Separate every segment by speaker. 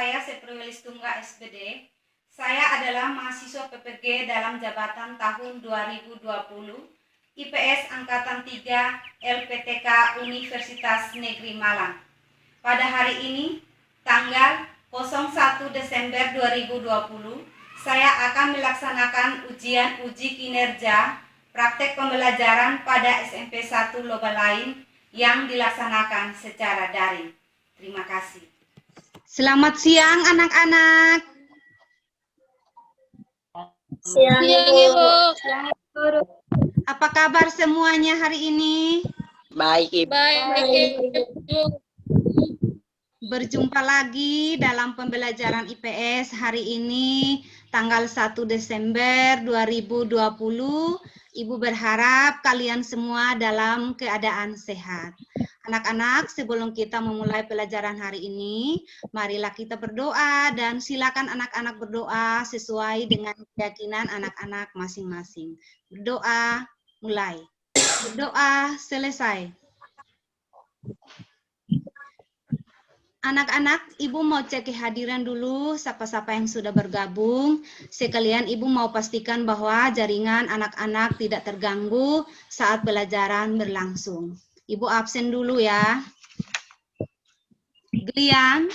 Speaker 1: saya Sepriwelis Tungga SPD. Saya adalah mahasiswa PPG dalam jabatan tahun 2020, IPS Angkatan 3 LPTK Universitas Negeri Malang. Pada hari ini, tanggal 01 Desember 2020, saya akan melaksanakan uji kinerja praktek pembelajaran pada SMP 1 Lobalain yang dilaksanakan secara daring. Terima kasih.
Speaker 2: Selamat siang anak-anak.
Speaker 3: Siang Ibu.
Speaker 2: Apa kabar semuanya hari ini?
Speaker 3: Baik Ibu.
Speaker 2: Berjumpa lagi dalam pembelajaran IPS hari ini tanggal 1 Desember 2020. Ibu berharap kalian semua dalam keadaan sehat. Anak-anak, sebelum kita memulai pelajaran hari ini, marilah kita berdoa dan silakan anak-anak berdoa sesuai dengan keyakinan anak-anak masing-masing. Berdoa, mulai. Berdoa, selesai. Anak-anak, Ibu mau cek kehadiran dulu siapa-siapa yang sudah bergabung. Sekalian Ibu mau pastikan bahwa jaringan anak-anak tidak terganggu saat pelajaran berlangsung. Ibu absen dulu ya. Glian.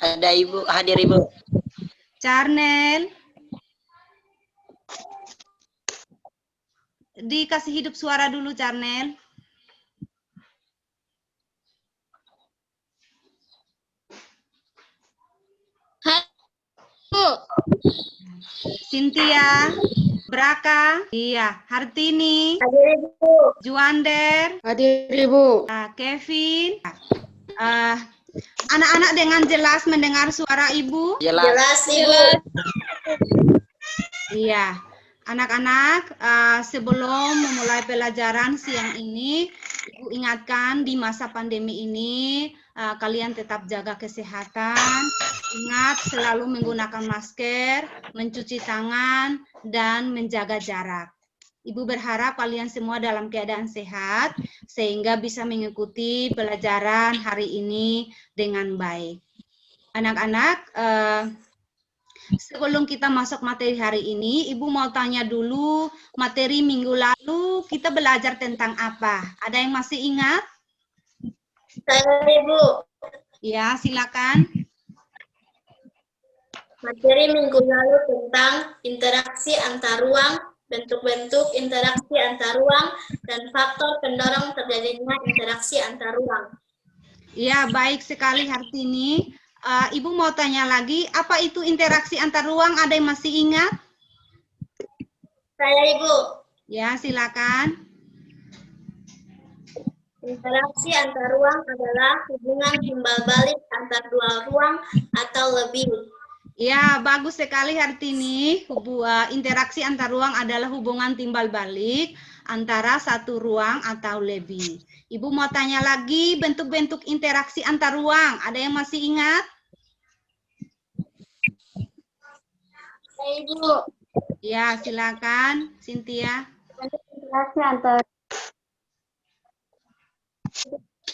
Speaker 3: Ada Ibu, hadir Ibu.
Speaker 2: Charnel. Dikasih hidup suara dulu Charnel.
Speaker 4: Bu.
Speaker 2: Cynthia, Braka, iya, Hartini,
Speaker 3: Hadir Ibu.
Speaker 2: Juander,
Speaker 4: Hadir Ibu.
Speaker 2: Kevin. Anak-anak dengan jelas mendengar suara Ibu?
Speaker 3: Jelas Ibu.
Speaker 2: Iya. Anak-anak, sebelum memulai pelajaran siang ini, Ibu ingatkan di masa pandemi ini, kalian tetap jaga kesehatan, ingat selalu menggunakan masker, mencuci tangan, dan menjaga jarak. Ibu berharap kalian semua dalam keadaan sehat, sehingga bisa mengikuti pelajaran hari ini dengan baik. Anak-anak, sebelum kita masuk materi hari ini, Ibu mau tanya dulu, materi minggu lalu kita belajar tentang apa? Ada yang masih ingat?
Speaker 3: Saya Ibu.
Speaker 2: Ya, silakan.
Speaker 3: Materi minggu lalu tentang interaksi antar ruang, bentuk-bentuk interaksi antar ruang, dan faktor pendorong terjadinya interaksi antar ruang.
Speaker 2: Ya, baik sekali Hartini. Ibu mau tanya lagi, apa itu interaksi antar ruang? Ada yang masih ingat?
Speaker 3: Saya Ibu.
Speaker 2: Ya, silakan.
Speaker 3: Interaksi antar ruang adalah hubungan timbal balik antar dua ruang atau lebih.
Speaker 2: Ya, bagus sekali Hartini. Interaksi antar ruang adalah hubungan timbal balik antara satu ruang atau lebih. Ibu mau tanya lagi bentuk-bentuk interaksi antar ruang. Ada yang masih ingat?
Speaker 3: Ibu.
Speaker 2: Ya, silakan Cynthia.
Speaker 4: Interaksi antar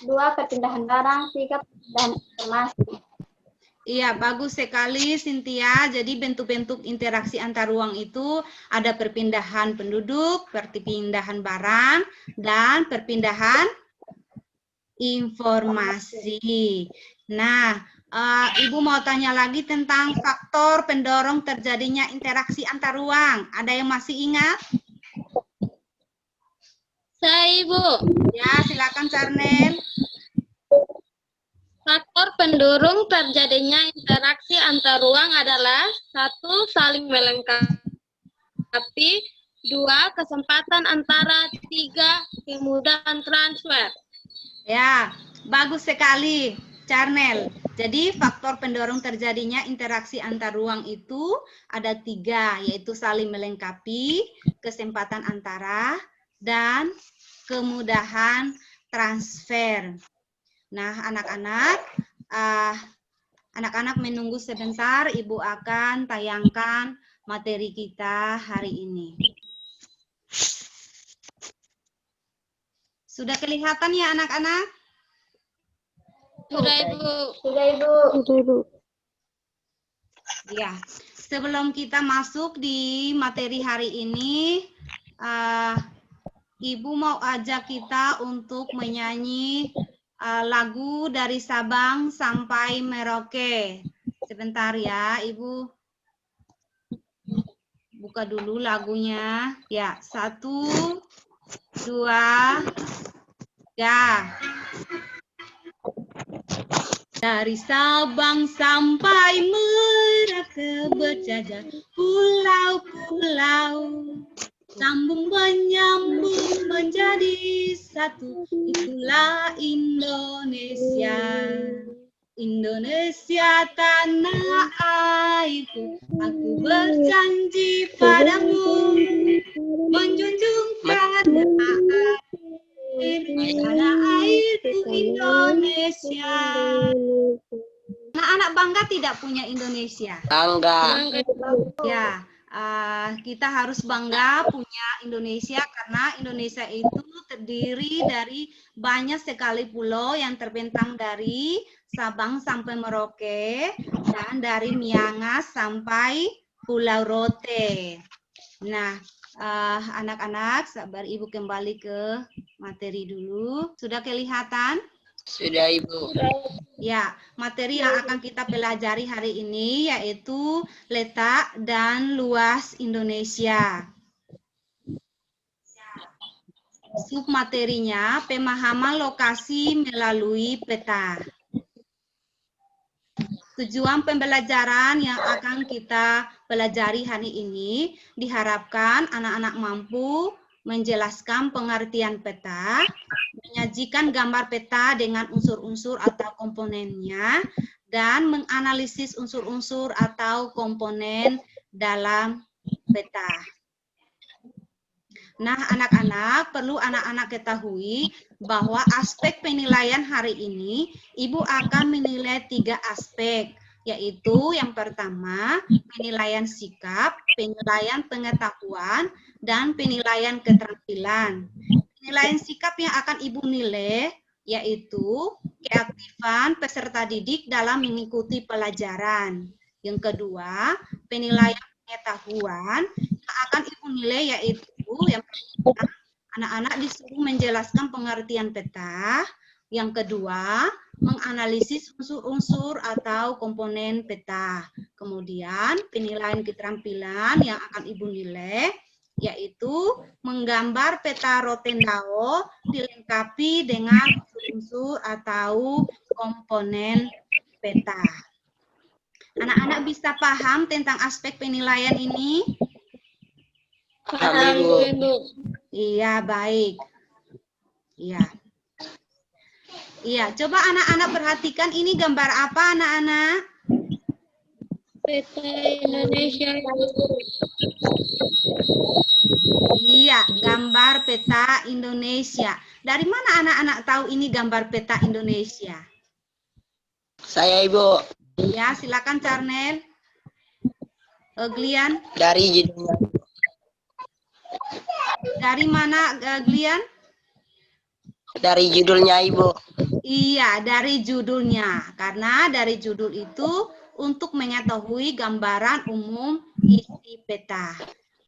Speaker 4: dua, perpindahan barang, 3, perpindahan informasi.
Speaker 2: Iya, bagus sekali Cynthia. Jadi bentuk-bentuk interaksi antar ruang itu ada perpindahan penduduk, perpindahan barang, dan perpindahan informasi. Nah, Ibu mau tanya lagi tentang faktor pendorong terjadinya interaksi antar ruang. Ada yang masih ingat?
Speaker 4: Saya Ibu.
Speaker 2: Ya, silakan Charnel.
Speaker 4: Faktor pendorong terjadinya interaksi antar ruang adalah 1. Saling melengkapi, 2. Kesempatan antara, 3. Kemudahan transfer.
Speaker 2: Ya, bagus sekali Charnel. Jadi faktor pendorong terjadinya interaksi antar ruang itu ada 3, yaitu saling melengkapi, kesempatan antara, dan kemudahan transfer. Nah, anak-anak menunggu sebentar, Ibu akan tayangkan materi kita hari ini. Sudah kelihatan ya anak-anak?
Speaker 4: Sudah, Ibu.
Speaker 3: Sudah, Ibu.
Speaker 2: Ya, sebelum kita masuk di materi hari ini, Ibu mau ajak kita untuk menyanyi lagu dari Sabang sampai Merauke. Sebentar ya, Ibu. Buka dulu lagunya. Ya, 1, 2, 3. Dari Sabang sampai Merauke berjajar pulau-pulau, sambung menyambung menjadi satu, itulah Indonesia. Indonesia tanah airku, aku berjanji padamu, menjunjung tanah airku Indonesia. Anak-anak bangga tidak punya Indonesia?
Speaker 5: Bangga.
Speaker 2: Ya, kita harus bangga punya Indonesia karena Indonesia itu terdiri dari banyak sekali pulau yang terbentang dari Sabang sampai Merauke dan dari Miangas sampai Pulau Rote. Nah, anak-anak, sabar Ibu kembali ke materi dulu. Sudah kelihatan?
Speaker 5: Sudah, Ibu.
Speaker 2: Ya, materi yang akan kita pelajari hari ini yaitu letak dan luas Indonesia. Submaterinya pemahaman lokasi melalui peta. Tujuan pembelajaran yang akan kita pelajari hari ini diharapkan anak-anak mampu menjelaskan pengertian peta, menyajikan gambar peta dengan unsur-unsur atau komponennya, dan menganalisis unsur-unsur atau komponen dalam peta. Nah, anak-anak, perlu anak-anak ketahui bahwa aspek penilaian hari ini, Ibu akan menilai 3 aspek, yaitu yang pertama, penilaian sikap, penilaian pengetahuan, dan penilaian keterampilan. Penilaian sikap yang akan Ibu nilai, yaitu keaktifan peserta didik dalam mengikuti pelajaran. Yang kedua, penilaian pengetahuan yang akan Ibu nilai, yaitu yang pertama, anak-anak disuruh menjelaskan pengertian peta. Yang kedua, menganalisis unsur-unsur atau komponen peta. Kemudian, penilaian keterampilan yang akan Ibu nilai, yaitu menggambar peta Rotendao dilengkapi dengan unsur atau komponen peta. Anak-anak bisa paham tentang aspek penilaian ini?
Speaker 5: Paham, Ibu.
Speaker 2: Iya, baik. Iya. Iya, coba anak-anak perhatikan ini gambar apa, anak-anak?
Speaker 4: Peta Indonesia.
Speaker 2: Iya, gambar peta Indonesia. Dari mana anak-anak tahu ini gambar peta Indonesia?
Speaker 5: Saya, Ibu.
Speaker 2: Ya, silakan Carnel. Glian,
Speaker 5: Dari judulnya.
Speaker 2: dari mana Glian?
Speaker 5: Dari judulnya, Ibu.
Speaker 2: Iya, dari judulnya. Karena dari judul itu untuk mengetahui gambaran umum isi peta.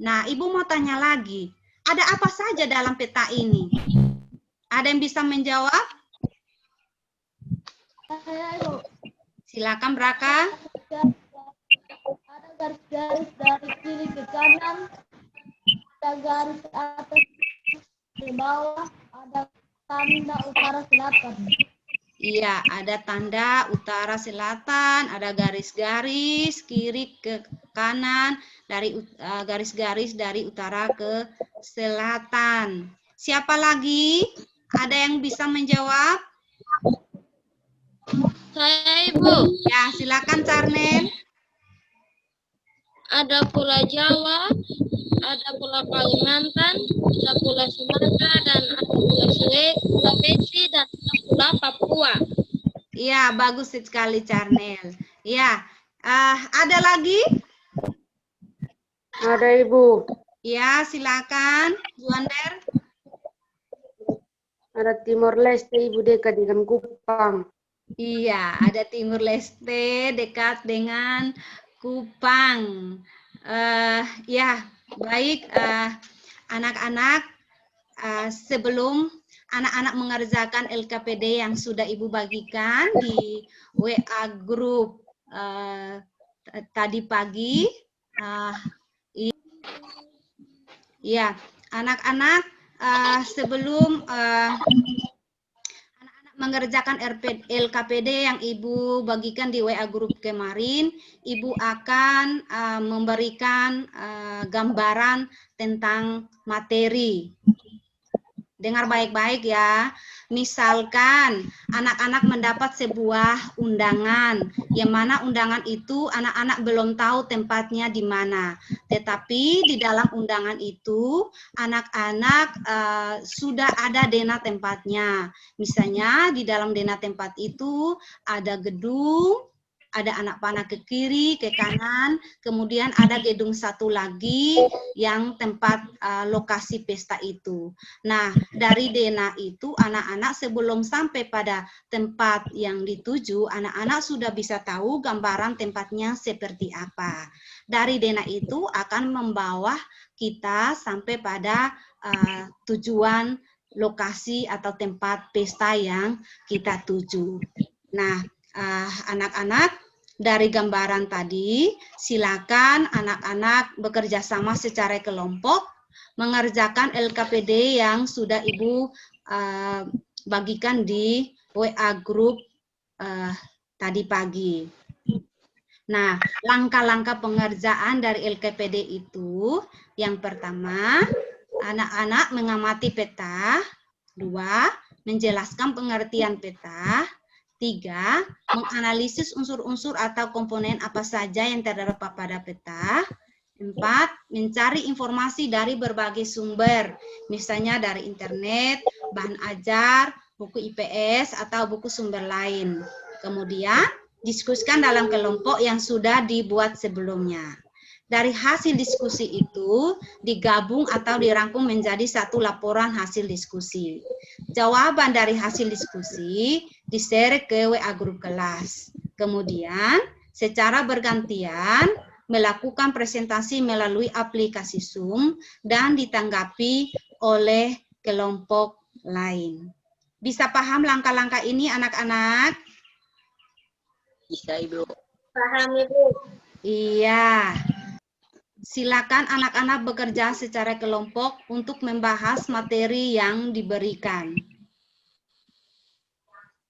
Speaker 2: Nah, Ibu mau tanya lagi. Ada apa saja dalam peta ini? Ada yang bisa menjawab? Silakan, Braka.
Speaker 3: Ada garis-garis dari kiri ke kanan, ada garis atas ke bawah, ada tanda utara selatan.
Speaker 2: Iya, ada tanda utara selatan, ada garis-garis kiri ke kanan, dari garis-garis dari utara ke selatan. Siapa lagi? Ada yang bisa menjawab?
Speaker 4: Saya, Ibu.
Speaker 2: Ya, silakan Carmen.
Speaker 4: Ada Pulau Jawa, ada Pulau Kalimantan, ada Pulau Sumatera, dan ada Pulau Sulawesi, dan ada Pulau Papua.
Speaker 2: Iya, bagus sekali Carnel. Ya, ada lagi?
Speaker 6: Ada, Ibu.
Speaker 2: Ya, silakan Juander.
Speaker 6: Ada Timor Leste, Ibu, dekat dengan Kupang.
Speaker 2: Iya, ada Timur Leste dekat dengan Kupang. Ya, baik anak-anak, sebelum anak-anak mengerjakan LKPD yang sudah Ibu bagikan di WA grup tadi pagi, ya, anak-anak sebelum mengerjakan LKPD yang Ibu bagikan di WA grup kemarin, Ibu akan memberikan gambaran tentang materi. Dengar baik-baik ya. Misalkan anak-anak mendapat sebuah undangan, yang mana undangan itu anak-anak belum tahu tempatnya di mana. Tetapi di dalam undangan itu anak-anak sudah ada dena tempatnya. Misalnya di dalam dena tempat itu ada gedung, ada anak panah ke kiri, ke kanan, kemudian ada gedung satu lagi yang tempat lokasi pesta itu. Nah, dari dena itu anak-anak sebelum sampai pada tempat yang dituju, anak-anak sudah bisa tahu gambaran tempatnya seperti apa. Dari dena itu akan membawa kita sampai pada tujuan lokasi atau tempat pesta yang kita tuju. Nah, anak-anak, dari gambaran tadi, silakan anak-anak bekerja sama secara kelompok, mengerjakan LKPD yang sudah Ibu bagikan di WA grup tadi pagi. Nah, langkah-langkah pengerjaan dari LKPD itu, yang pertama, anak-anak mengamati peta, 2, menjelaskan pengertian peta, 3, menganalisis unsur-unsur atau komponen apa saja yang terdapat pada peta. 4, mencari informasi dari berbagai sumber, misalnya dari internet, bahan ajar, buku IPS, atau buku sumber lain. Kemudian, diskusikan dalam kelompok yang sudah dibuat sebelumnya. Dari hasil diskusi itu digabung atau dirangkum menjadi satu laporan hasil diskusi. Jawaban dari hasil diskusi di-share ke WA grup kelas. Kemudian secara bergantian melakukan presentasi melalui aplikasi Zoom dan ditanggapi oleh kelompok lain. Bisa paham langkah-langkah ini anak-anak?
Speaker 5: Bisa, Ibu.
Speaker 3: Paham, Ibu.
Speaker 2: Iya. Silakan anak-anak bekerja secara kelompok untuk membahas materi yang diberikan.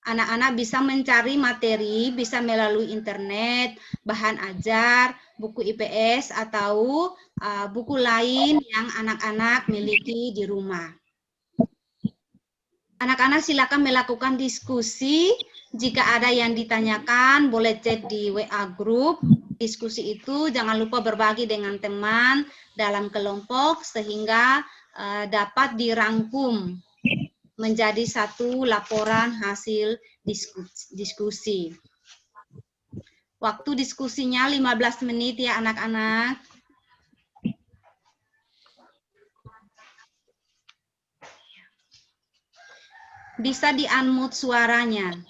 Speaker 2: Anak-anak bisa mencari materi, bisa melalui internet, bahan ajar, buku IPS, atau buku lain yang anak-anak miliki di rumah. Anak-anak silakan melakukan diskusi. Jika ada yang ditanyakan, boleh chat di WA grup. Diskusi itu jangan lupa berbagi dengan teman dalam kelompok sehingga dapat dirangkum menjadi satu laporan hasil diskusi. Waktu diskusinya 15 menit ya anak-anak. Bisa di-unmute suaranya.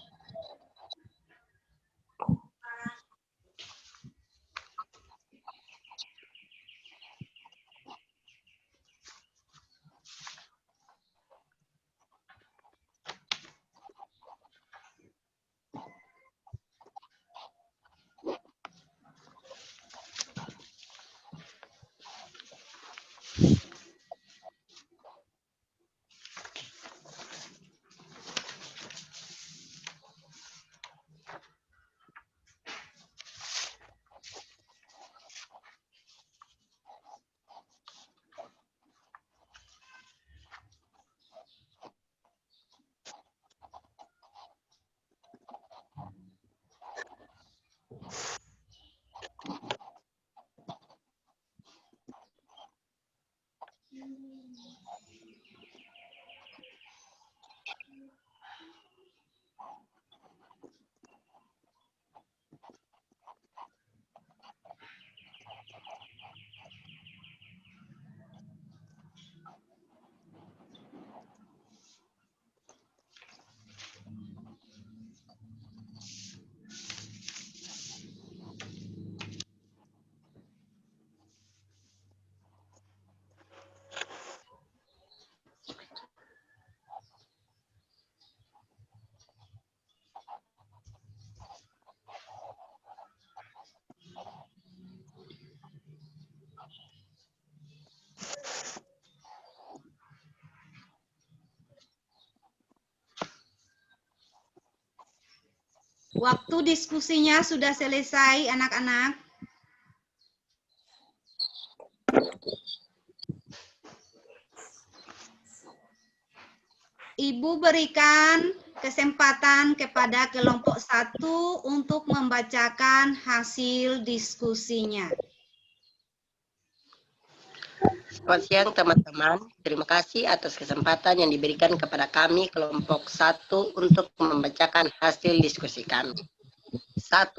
Speaker 2: Waktu diskusinya sudah selesai, anak-anak. Ibu berikan kesempatan kepada kelompok 1 untuk membacakan hasil diskusinya.
Speaker 5: Selamat siang teman-teman. Terima kasih atas kesempatan yang diberikan kepada kami kelompok 1 untuk membacakan hasil diskusi kami. 1.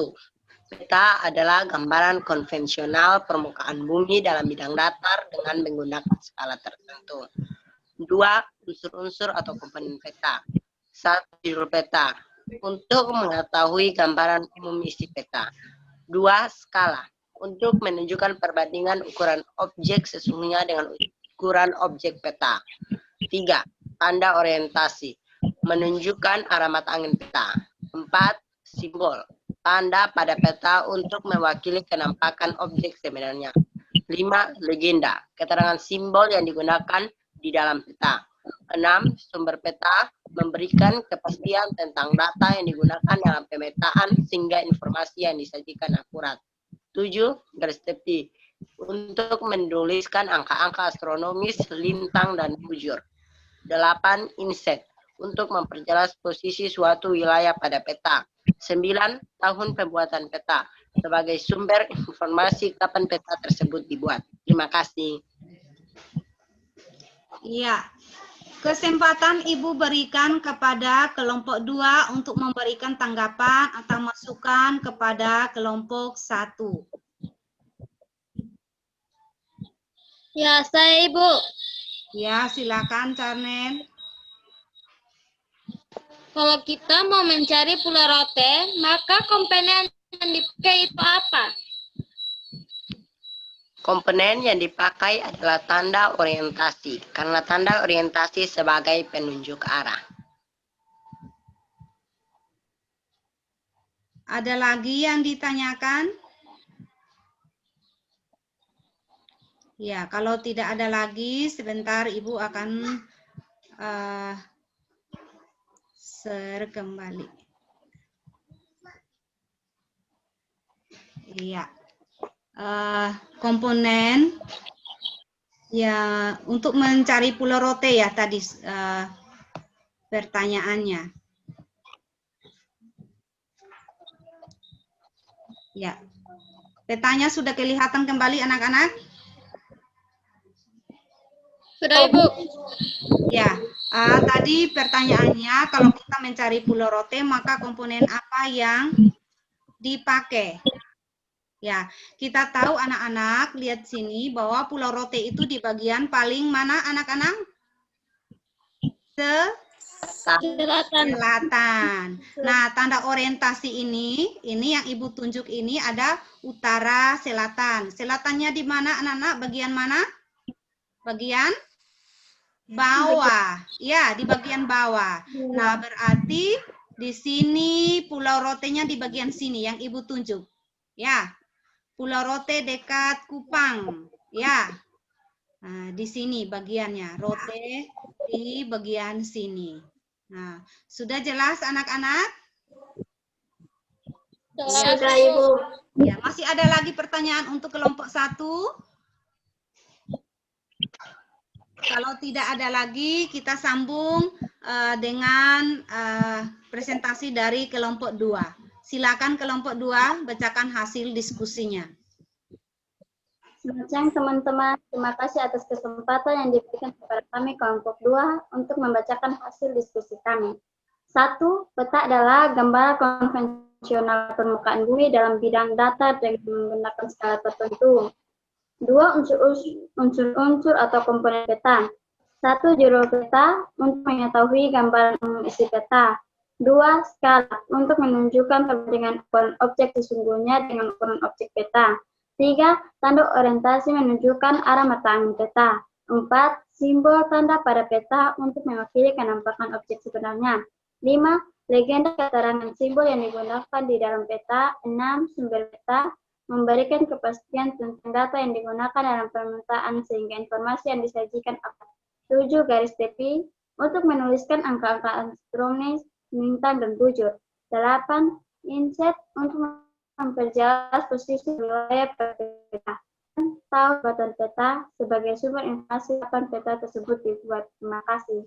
Speaker 5: Peta adalah gambaran konvensional permukaan bumi dalam bidang datar dengan menggunakan skala tertentu. 2. Unsur-unsur atau komponen peta. 1. Judul peta. Untuk mengetahui gambaran umum isi peta. 2. Skala. Untuk menunjukkan perbandingan ukuran objek sesungguhnya dengan ukuran objek peta. 3. Tanda orientasi. Menunjukkan arah mata angin peta. 4. Simbol. Tanda pada peta untuk mewakili kenampakan objek sebenarnya. 5. Legenda. Keterangan simbol yang digunakan di dalam peta. 6. Sumber peta memberikan kepastian tentang data yang digunakan dalam pemetaan sehingga informasi yang disajikan akurat. 7. Garis tepi untuk menuliskan angka-angka astronomis, lintang, dan bujur. 8. Inset untuk memperjelas posisi suatu wilayah pada peta. 9. Tahun pembuatan peta sebagai sumber informasi kapan peta tersebut dibuat. Terima kasih.
Speaker 2: Iya. Kesempatan Ibu berikan kepada kelompok 2 untuk memberikan tanggapan atau masukan kepada kelompok 1.
Speaker 4: Ya, saya Ibu.
Speaker 2: Ya, silakan Carmen.
Speaker 4: Kalau kita mau mencari Pulau Rote, maka komponen yang dipakai itu apa?
Speaker 5: Komponen yang dipakai adalah tanda orientasi, karena tanda orientasi sebagai penunjuk arah.
Speaker 2: Ada lagi yang ditanyakan? Ya, kalau tidak ada lagi, sebentar Ibu akan share kembali. Iya. Komponen ya untuk mencari Pulau Rote ya tadi pertanyaannya. Ya. Petanya sudah kelihatan kembali anak-anak?
Speaker 4: Sudah Ibu.
Speaker 2: Ya. Tadi pertanyaannya kalau kita mencari Pulau Rote maka komponen apa yang dipakai? Ya, kita tahu anak-anak, lihat sini bahwa Pulau Rote itu di bagian paling mana anak-anak? Selatan. Nah, tanda orientasi ini yang Ibu tunjuk ini ada utara, selatan. Selatannya di mana anak-anak? Bagian mana? Bagian bawah. Ya, di bagian bawah. Nah, berarti di sini Pulau Rote-nya di bagian sini yang Ibu tunjuk. Ya. Pulau Rote dekat Kupang, ya. Nah, di sini bagiannya, Rote di bagian sini. Nah, sudah jelas anak-anak?
Speaker 3: Sudah, Ibu.
Speaker 2: Ya, masih ada lagi pertanyaan untuk kelompok 1? Kalau tidak ada lagi, kita sambung dengan presentasi dari kelompok 2. Silakan kelompok 2 bacakan hasil diskusinya.
Speaker 6: Selamat siang teman-teman. Terima kasih atas kesempatan yang diberikan kepada kami kelompok 2 untuk membacakan hasil diskusi kami. 1. Peta adalah gambar konvensional permukaan bumi dalam bidang datar dengan menggunakan skala tertentu. 2. Unsur-unsur atau komponen peta. 1. Judul peta untuk mengetahui gambaran umum isi peta. 2. Skala untuk menunjukkan perbandingan ukuran objek sesungguhnya dengan ukuran objek peta. 3. Tanda orientasi menunjukkan arah mata angin peta. 4. Simbol tanda pada peta untuk mewakili kenampakan objek sebenarnya. 5. Legenda keterangan simbol yang digunakan di dalam peta. 6. Sumber peta memberikan kepastian tentang data yang digunakan dalam pemetaan sehingga informasi yang disajikan akurat. 7. Garis tepi untuk menuliskan angka-angka astronomis, lintang, dan bujur. 8. Inset untuk memperjelas posisi wilayah peta. Tahu jabatan peta sebagai sumber informasi kapan peta tersebut dibuat. Terima kasih.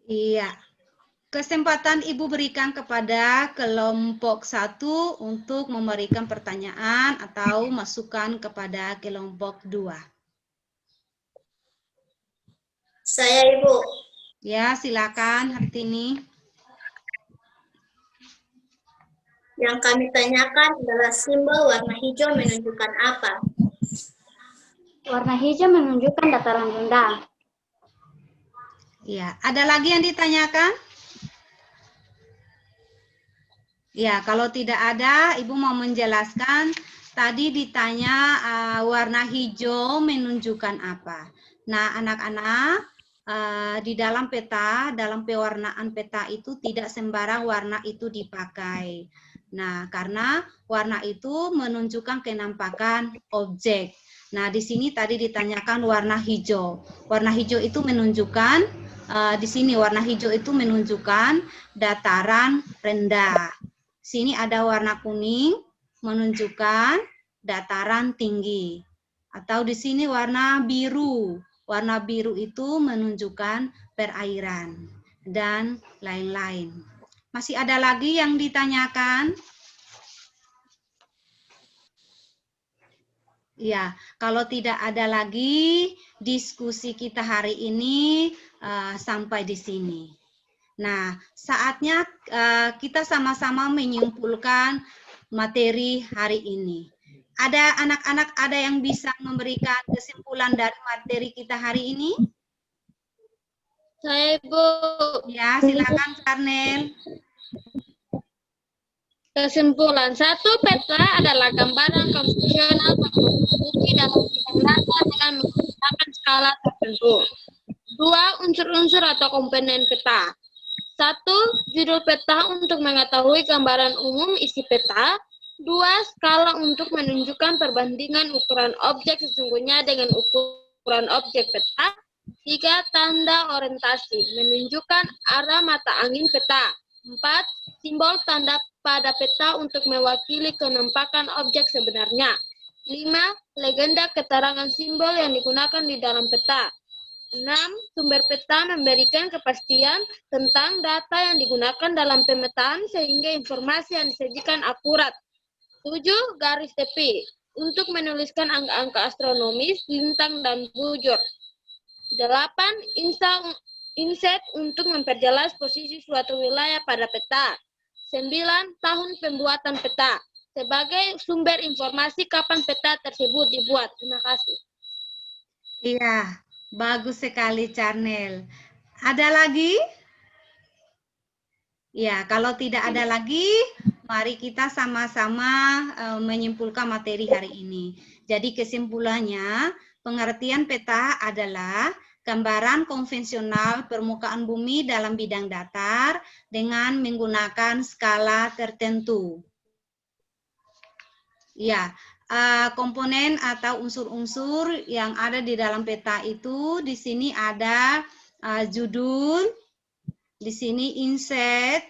Speaker 2: Iya. Kesempatan Ibu berikan kepada kelompok 1 untuk memberikan pertanyaan atau masukan kepada kelompok 2.
Speaker 3: Saya, Ibu.
Speaker 2: Ya, silakan Hartini.
Speaker 3: Yang kami tanyakan adalah simbol warna hijau menunjukkan apa?
Speaker 6: Warna hijau menunjukkan dataran rendah.
Speaker 2: Ya, ada lagi yang ditanyakan? Ya, kalau tidak ada, Ibu mau menjelaskan. Tadi ditanya warna hijau menunjukkan apa. Nah, anak-anak, di dalam peta, dalam pewarnaan peta itu tidak sembarang warna itu dipakai. Nah, karena warna itu menunjukkan kenampakan objek. Nah, di sini tadi ditanyakan warna hijau. Warna hijau itu menunjukkan, di sini warna hijau itu menunjukkan dataran rendah. Sini ada warna kuning menunjukkan dataran tinggi. Atau di sini warna biru. Warna biru itu menunjukkan perairan dan lain-lain. Masih ada lagi yang ditanyakan? Ya, kalau tidak ada lagi, diskusi kita hari ini sampai di sini. Nah, saatnya kita sama-sama menyimpulkan materi hari ini. Ada anak-anak ada yang bisa memberikan kesimpulan dari materi kita hari ini?
Speaker 4: Saya, Ibu.
Speaker 2: Ya, silakan Karnel.
Speaker 4: Kesimpulan 1, peta adalah gambaran konvensional bukti dalam bidang data dengan menggunakan skala tertentu. 2, unsur-unsur atau komponen peta. 1, judul peta untuk mengetahui gambaran umum isi peta. 2, skala untuk menunjukkan perbandingan ukuran objek sesungguhnya dengan ukuran objek peta. 3, tanda orientasi, menunjukkan arah mata angin peta. 4, simbol tanda pada peta untuk mewakili kenampakan objek sebenarnya. 5, legenda keterangan simbol yang digunakan di dalam peta. 6, sumber peta memberikan kepastian tentang data yang digunakan dalam pemetaan sehingga informasi yang disajikan akurat. 7, garis tepi untuk menuliskan angka-angka astronomis, lintang, dan bujur. 8, inset untuk memperjelas posisi suatu wilayah pada peta. 9, tahun pembuatan peta sebagai sumber informasi kapan peta tersebut dibuat. Terima kasih.
Speaker 2: Iya, bagus sekali Charnel. Ada lagi? Ya, kalau tidak ada lagi, mari kita sama-sama menyimpulkan materi hari ini. Jadi kesimpulannya, pengertian peta adalah gambaran konvensional permukaan bumi dalam bidang datar dengan menggunakan skala tertentu. Ya, komponen atau unsur-unsur yang ada di dalam peta itu di sini ada judul, di sini inset,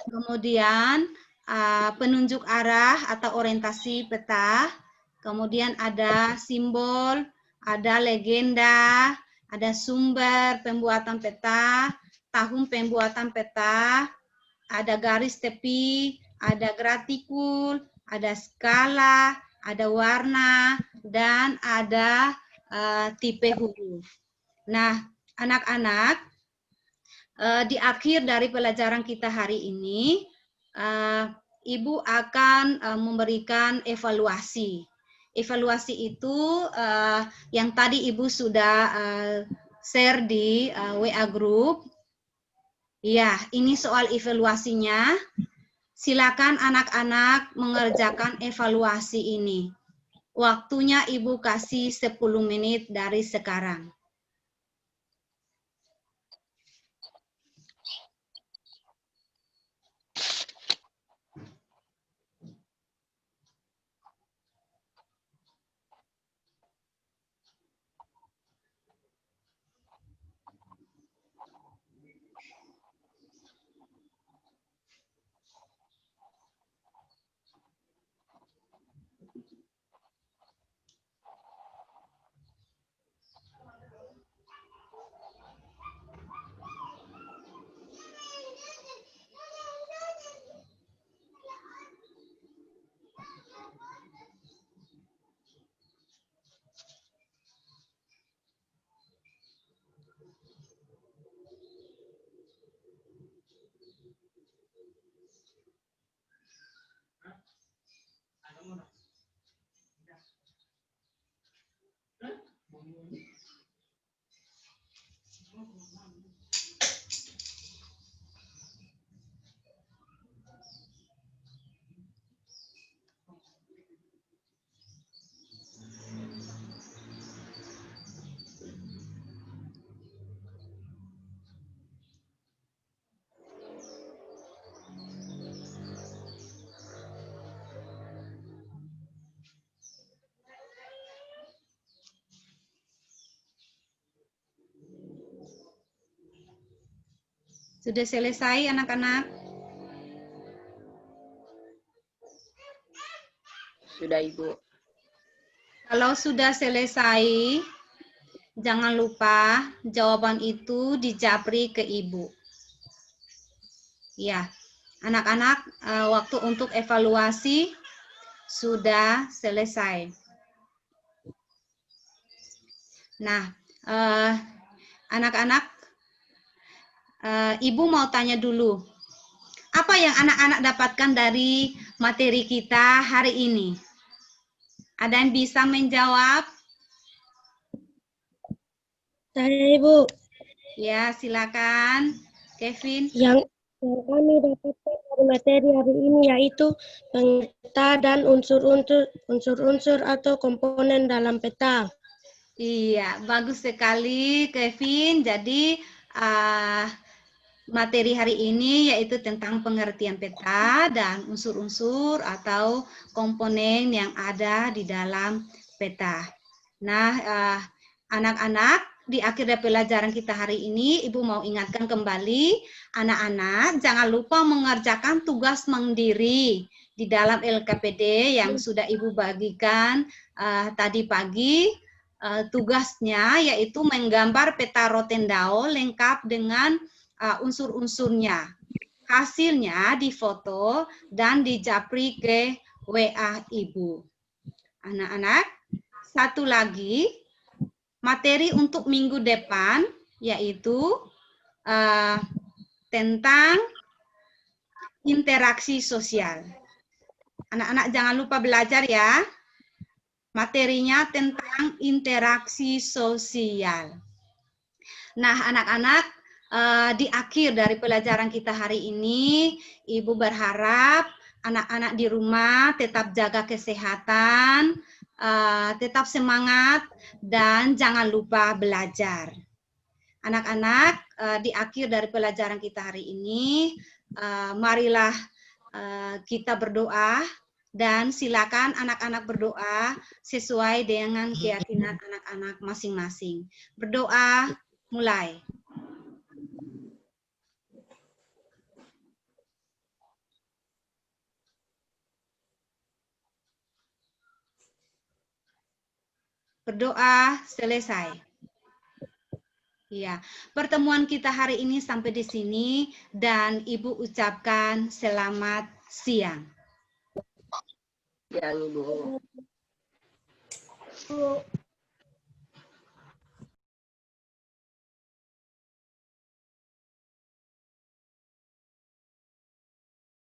Speaker 2: kemudian penunjuk arah atau orientasi peta, kemudian ada simbol, ada legenda, ada sumber pembuatan peta, tahun pembuatan peta, ada garis tepi, ada gratikul, ada skala, ada warna, dan ada tipe huruf. Nah, anak-anak, di akhir dari pelajaran kita hari ini, Ibu akan memberikan evaluasi. Evaluasi itu yang tadi Ibu sudah share di WA Group. Ya, ini soal evaluasinya. Silakan anak-anak mengerjakan evaluasi ini. Waktunya Ibu kasih 10 menit dari sekarang. Sudah selesai anak-anak?
Speaker 5: Sudah, Ibu.
Speaker 2: Kalau sudah selesai, jangan lupa jawaban itu dijapri ke Ibu. Ya, anak-anak, waktu untuk evaluasi sudah selesai. Nah, anak-anak, Ibu mau tanya dulu. Apa yang anak-anak dapatkan dari materi kita hari ini? Ada yang bisa menjawab?
Speaker 4: Saya Ibu,
Speaker 2: Ya, silakan. Kevin.
Speaker 4: yang kami dapatkan dari materi hari ini yaitu peta dan unsur-unsur atau komponen dalam peta.
Speaker 2: Iya, bagus sekali Kevin. Jadi materi hari ini yaitu tentang pengertian peta dan unsur-unsur atau komponen yang ada di dalam peta. Nah, anak-anak, di akhir dari pelajaran kita hari ini, Ibu mau ingatkan kembali, anak-anak jangan lupa mengerjakan tugas mandiri di dalam LKPD yang sudah Ibu bagikan tadi pagi. Tugasnya yaitu menggambar peta Rotendao lengkap dengan unsur-unsurnya. Hasilnya difoto dan dijapri ke WA Ibu. Anak-anak, satu lagi materi untuk minggu depan yaitu tentang interaksi sosial. Anak-anak jangan lupa belajar ya. Materinya tentang interaksi sosial. Nah, anak-anak, di akhir dari pelajaran kita hari ini, Ibu berharap anak-anak di rumah tetap jaga kesehatan, tetap semangat, dan jangan lupa belajar. Anak-anak, di akhir dari pelajaran kita hari ini, marilah kita berdoa, dan silakan anak-anak berdoa sesuai dengan keyakinan anak-anak masing-masing. Berdoa, mulai. Berdoa, selesai. Ya, pertemuan kita hari ini sampai di sini dan Ibu ucapkan selamat siang.
Speaker 5: Yang Ibu.